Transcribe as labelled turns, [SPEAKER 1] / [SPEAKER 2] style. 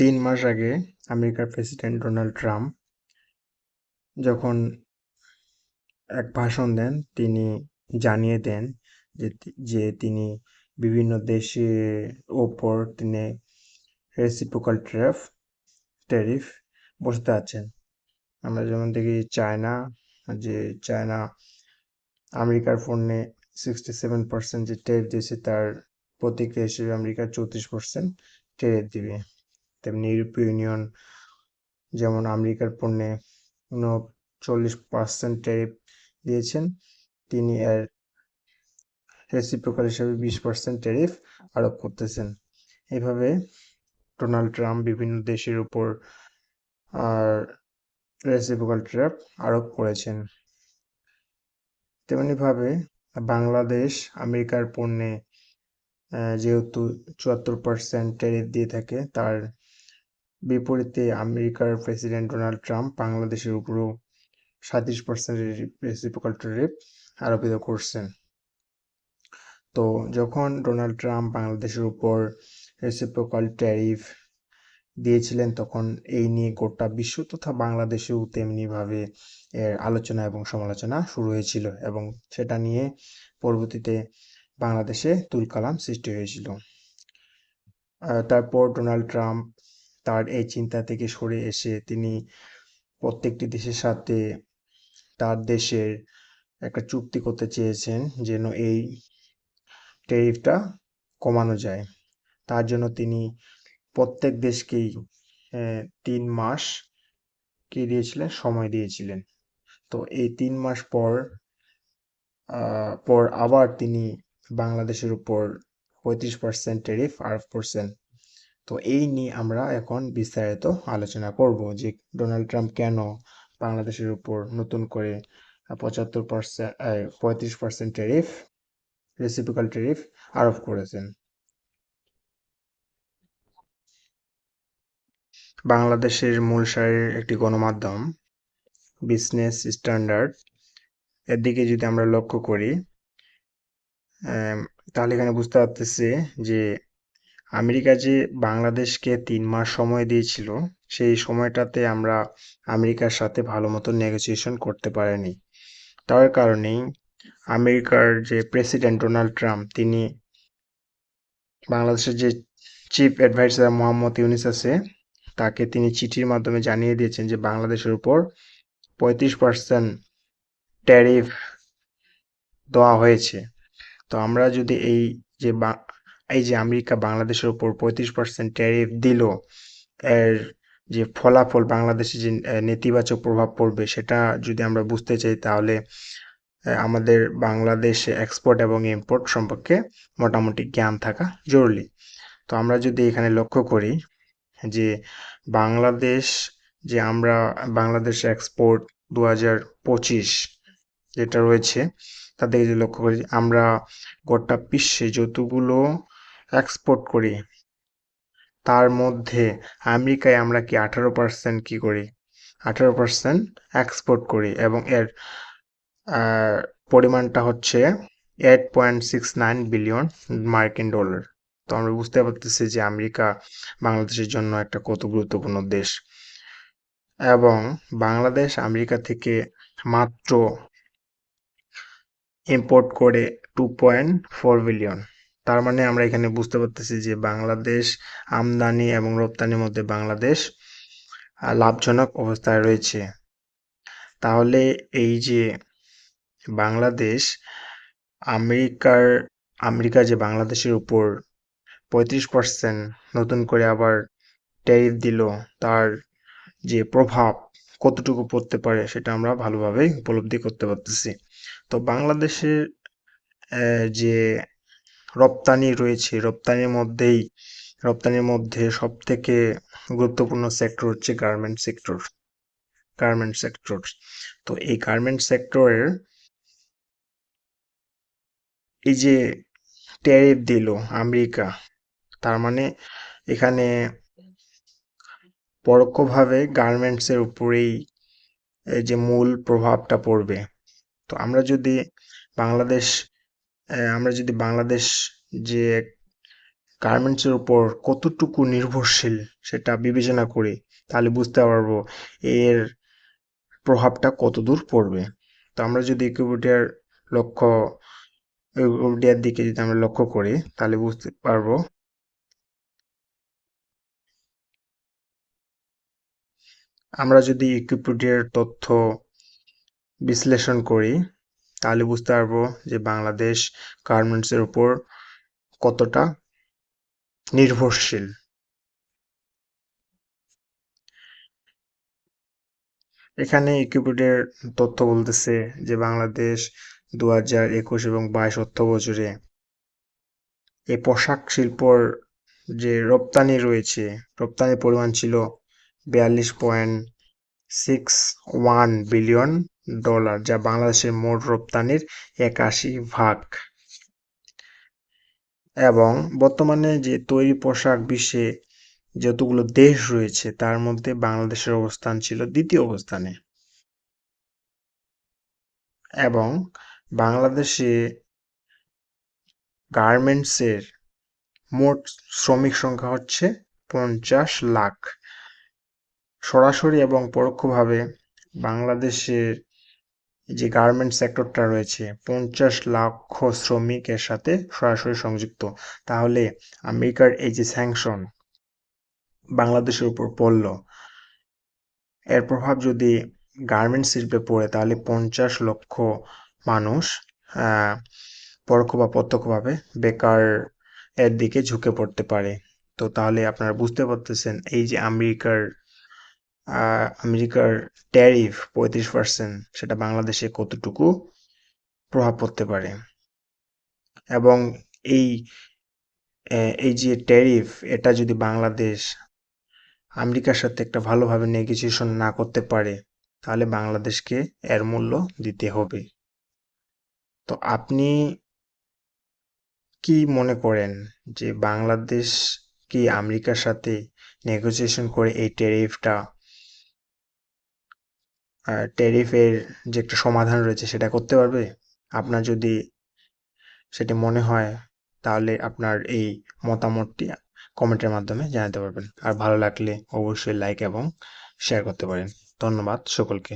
[SPEAKER 1] 3 মাস আগে আমেরিকার president Donald Trump যখন এক ভাষণ দেন, তিনি জানিয়ে দেন যে তিনি বিভিন্ন দেশের ওপর তিনি রেসিপ্রোকাল ট্যারিফ বসাতে আছেন। আমরা যেমন দেখি চায়না আমেরিকার পণ্যে 67% যে ট্যারিফ দিয়েছে, তার প্রতিক্রিয়া হিসেবে আমেরিকা 34% ট্যারিফ দিবে। তেমনি ইউরোপীয় ইউনিয়ন যেমন আমেরিকার পণ্যে 39% ট্যারিফ দিয়েছেন, তিনি এর রেসিপ্রোকাল হিসেবে 20% ট্যারিফ আরোপ করতেছেন। এইভাবে ডোনাল্ড ট্রাম্প বিভিন্ন দেশের উপর আর রেসিপ্রোকাল ট্যারিফ আরোপ করেছেন। তেমনিভাবে বাংলাদেশ আমেরিকার পণ্যে যেহেতু 74% ট্যারিফ দিয়ে থাকে, তার বিপরীতে আমেরিকার প্রেসিডেন্ট ডোনাল্ড ট্রাম্প বাংলাদেশের উপরও 37% রেসিপ্রোকাল ট্যারিফ আরোপিত করছেন। তো যখন ডোনাল্ড ট্রাম্প বাংলাদেশের উপর রেসিপ্রোকাল ট্যারিফ দিয়েছিলেন, তখন এই নিয়ে গোটা বিশ্ব তথা বাংলাদেশেও তেমনিভাবে এর আলোচনা এবং সমালোচনা শুরু হয়েছিল, এবং সেটা নিয়ে পরবর্তীতে বাংলাদেশে তুলকালাম সৃষ্টি হয়েছিল। তারপর ডোনাল্ড ট্রাম্প তার এই চিন্তা থেকে সরে এসে তিনি প্রত্যেকটি দেশের সাথে তার দেশের একটা চুক্তি করতে চেয়েছেন যেন এই ট্যারিফটা কমানো যায়। তার জন্য তিনি প্রত্যেক দেশকেই 3 মাস সময় দিয়েছিলেন। তো এই 3 মাস পর আবার তিনি বাংলাদেশের উপর 35% ট্যারিফ আরোপ করছেন। তো এই নিয়ে আমরা এখন বিস্তারিত আলোচনা করব যে ডোনাল্ড ট্রাম্প কেন বাংলাদেশের উপর নতুন করে 35% রেসিপ্রোকাল ট্যারিফ আরোপ করেছেন। বাংলাদেশের মূল সারির একটি গণমাধ্যম বিজনেস স্ট্যান্ডার্ড এর দিকে যদি আমরা লক্ষ্য করি, তাহলে এখানে বুঝতে পারতেছি যে আমেরিকা যে বাংলাদেশকে 3 মাস সময় দিয়েছিল, সেই সময়টাতে আমরা আমেরিকার সাথে ভালো মতো নেগোসিয়েশন করতে পারিনি। তার কারণেই আমেরিকার যে প্রেসিডেন্ট ডোনাল্ড ট্রাম্প, তিনি বাংলাদেশের যে চিফ অ্যাডভাইজার মোহাম্মদ ইউনূস আছে, তাকে তিনি চিঠির মাধ্যমে জানিয়ে দিয়েছেন যে বাংলাদেশের উপর 35% ট্যারিফ দেওয়া হয়েছে। তো আমরা যদি এই যে আমেরিকা বাংলাদেশের উপর 35% ট্যারিফ দিল, এর যে ফলাফল বাংলাদেশে যে নেতিবাচক প্রভাব পড়বে, সেটা যদি আমরা বুঝতে চাই, তাহলে আমাদের বাংলাদেশে এক্সপোর্ট এবং ইম্পোর্ট সম্পর্কে মোটামুটি জ্ঞান থাকা জরুরি। তো আমরা যদি এখানে লক্ষ্য করি যে বাংলাদেশ এক্সপোর্ট 2025 যেটা রয়েছে, তাতে যদি লক্ষ্য করি, আমরা গোটা বিশ্বে যতগুলো এক্সপোর্ট করি, তার মধ্যে আমেরিকায় আমরা 18% এক্সপোর্ট করি, এবং এর পরিমাণটা হচ্ছে $8.69 বিলিয়ন মার্কিন ডলার। তো আমরা বুঝতে পারতেছি যে আমেরিকা বাংলাদেশের জন্য একটা কত গুরুত্বপূর্ণ দেশ, এবং বাংলাদেশ আমেরিকা থেকে মাত্র ইম্পোর্ট করে 2.4 বিলিয়ন। তার মানে আমরা এখানে বুঝতে পারতেছি যে বাংলাদেশ আমদানি এবং রপ্তানির মধ্যে বাংলাদেশ লাভজনক অবস্থায় রয়েছে। তাহলে এই যে বাংলাদেশ আমেরিকা যে বাংলাদেশের উপর 35% নতুন করে আবার ট্যারিফ দিল, তার যে প্রভাব কতটুকু পড়তে পারে সেটা আমরা ভালোভাবে উপলব্ধি করতে পারতেছি। তো বাংলাদেশের যে রপ্তানি রয়েছে, রপ্তানির মধ্যে সব থেকে গুরুত্বপূর্ণ সেক্টর হচ্ছে গার্মেন্ট সেক্টর। তো এই গার্মেন্ট সেক্টরের এই যে ট্যারিফ দিল আমেরিকা, তার মানে এখানে পরোক্ষভাবে গার্মেন্টসের উপরেই এই যে মূল প্রভাবটা পড়বে। তো বাংলাদেশ আমরা যদি বাংলাদেশ যে গার্মেন্টসের উপর কতটুকু নির্ভরশীল সেটা বিবেচনা করি, তাহলে বুঝতে পারবো এর প্রভাবটা কতদূর পড়বে। তো আমরা যদি ইকুইপিডিয়ার দিকে যদি আমরা লক্ষ্য করি, তাহলে বুঝতে পারবো আমরা যদি ইকুইপিডিয়ার তথ্য বিশ্লেষণ করি, তাহলে বুঝতে পারবো যে বাংলাদেশ গার্মেন্টসের উপর কতটা নির্ভরশীল। এখানে উইকিপিডিয়ার তথ্য বলতেছে যে বাংলাদেশ 2021 এবং 22 অর্থ বছরে এই পোশাক শিল্পর যে রপ্তানি রয়েছে, রপ্তানির পরিমাণ ছিল $42.61 বিলিয়ন, যা বাংলাদেশের মোট রপ্তানির 81%। এবং বর্তমানে যে তৈরি পোশাক বিশ্বে যতগুলো দেশ রয়েছে তার মধ্যে বাংলাদেশের অবস্থান ছিল দ্বিতীয় অবস্থানে। এবং বাংলাদেশে গার্মেন্টসের মোট শ্রমিক সংখ্যা হচ্ছে 50 লাখ। সরাসরি এবং পরোক্ষভাবে বাংলাদেশের যে গার্মেন্টস সেক্টরটা রয়েছে 50 লক্ষ শ্রমিকের সাথে সরাসরি সংযুক্ত। তাহলে আমেরিকার এই যে স্যাংশন বাংলাদেশের উপর পড়ল, এর প্রভাব যদি গার্মেন্টস শিল্পে পড়ে তাহলে 50 লক্ষ মানুষ পরোক্ষ বা প্রত্যক্ষভাবে বেকার এর দিকে ঝুঁকে পড়তে পারে। তো তাহলে আপনারা বুঝতে পারতেছেন এই যে আমেরিকার ট্যারিফ 35%, সেটা বাংলাদেশে কতটুকু প্রভাব পড়তে পারে। এবং এই এই যে ট্যারিফ, এটা যদি বাংলাদেশ আমেরিকার সাথে একটা ভালোভাবে নেগোসিয়েশন না করতে পারে, তাহলে বাংলাদেশকে এর মূল্য দিতে হবে। তো আপনি কি মনে করেন যে বাংলাদেশ কি আমেরিকার সাথে নেগোসিয়েশন করে এই ট্যারিফের যে একটা সমাধান রয়েছে সেটা করতে পারবে? আপনার যদি সেটি মনে হয় তাহলে আপনার এই মতামতটি কমেন্টের মাধ্যমে জানাতে পারবেন। আর ভালো লাগলে অবশ্যই লাইক এবং শেয়ার করতে পারেন। ধন্যবাদ সকলকে।